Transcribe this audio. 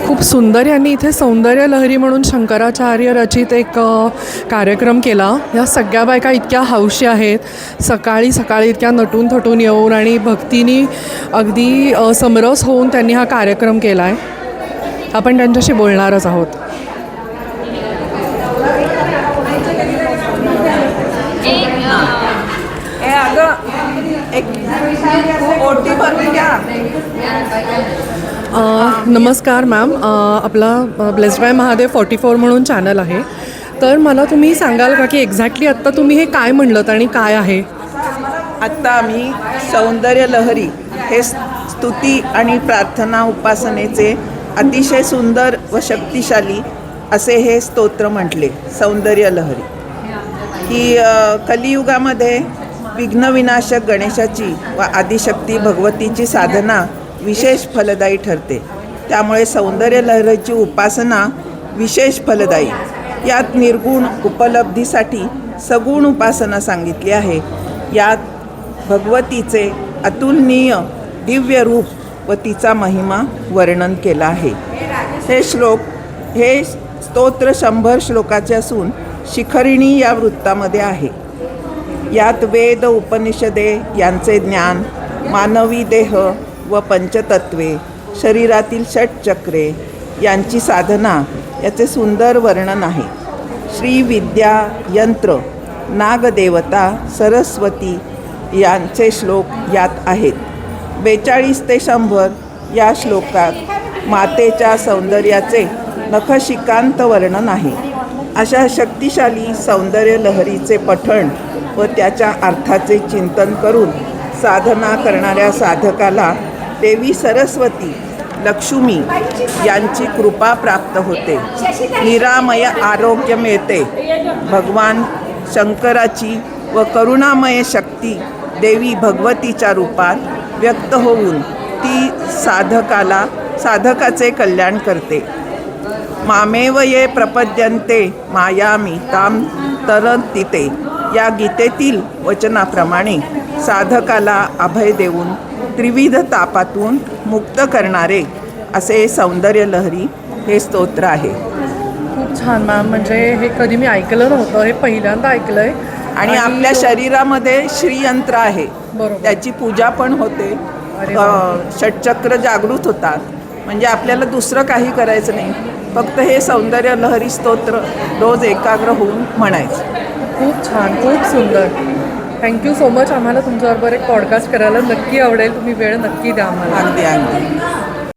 खूप सुंदर यांनी इथे सौंदर्य लहरी म्हणून शंकराचार्य रचित एक कार्यक्रम केला. या सगळ्या बायका इतक्या हौशी आहेत, सकाळी सकाळी इतक्या नटून थटून येऊन आणि भक्तीनी अगदी समरस होऊन त्यांनी हा कार्यक्रम केला आहे. आपण त्यांच्याशी बोलणारच आहोत. नमस्कार मॅम, आपला ब्लेस्ड बाय महादेव 44 म्हणून चॅनल आहे. तर मला तुम्ही सांगाल का की एक्झॅक्टली आत्ता तुम्ही हे काय म्हणलं आणि काय आहे? आत्ता आम्ही सौंदर्य लहरी हे स्तुती आणि प्रार्थना उपासनेचे अतिशय सुंदर व शक्तिशाली असे हे स्तोत्र म्हटले. सौंदर्य लहरी ही कलियुगामध्ये विघ्नविनाशक गणेशाची व आदिशक्ती भगवतीची साधना विशेष फलदायी ठरते. त्यामुळे सौंदर्य लहरीची उपासना विशेष फलदायी. यात निर्गुण उपलब्धीसाठी सगुण उपासना सांगितली आहे. यात भगवतीचे अतुलनीय दिव्य रूप व तिचा महिमा वर्णन केला आहे. हे स्तोत्र 100 श्लोकाचे असून शिखरिणी या वृत्तामध्ये आहे. यात वेद उपनिषदे यांचे ज्ञान, मानवी देह व पंचतत्वे, शरीरातील षटचक्रे यांची साधना याचे सुंदर वर्णन आहे. श्री विद्या, यंत्र, नागदेवता, सरस्वती यांचे श्लोक यात आहेत. 42 ते 100 या श्लोकात मातेच्या सौंदर्याचे नखशिकांत वर्णन आहे. अशा शक्तिशाली सौंदर्य लहरीचे पठण व त्याच्या अर्थाचे चिंतन करून साधना करणाऱ्या साधकाला देवी सरस्वती, लक्ष्मी यांची कृपा प्राप्त होते. निरामय आरोग्य मिळते. भगवान शंकराची व करुणामय शक्ती देवी भगवतीच्या रूपात व्यक्त होऊन ती साधकाचे कल्याण करते. मामेव ये प्रपद्यन्ते मायामी ताम तरंतिते या गीतेतील वचनाप्रमाणे साधकाला अभय देऊन त्रिविध तापातून मुक्त करणारे असे सौंदर्य लहरी हे स्तोत्र आहे. खूप छान मॅम. म्हणजे हे कधी मी ऐकलं नव्हतं, हे पहिल्यांदा ऐकलं आहे. आणि आपल्या शरीरामध्ये श्रीयंत्र आहे. बरोबर. त्याची पूजा पण होते. षटचक्र जागृत होतात. म्हणजे आपल्याला दुसरं काही करायचं नाही, फक्त हे सौंदर्य लहरी स्तोत्र रोज एकाग्र होऊन म्हणायचं. खूप छान, खूप सुंदर. Thank you so much. आम्हाला तुमच्याबरोबर एक पॉडकास्ट करायला नक्की आवडेल. तुम्ही वेळ नक्की द्या आम्हाला. अगदी अगदी.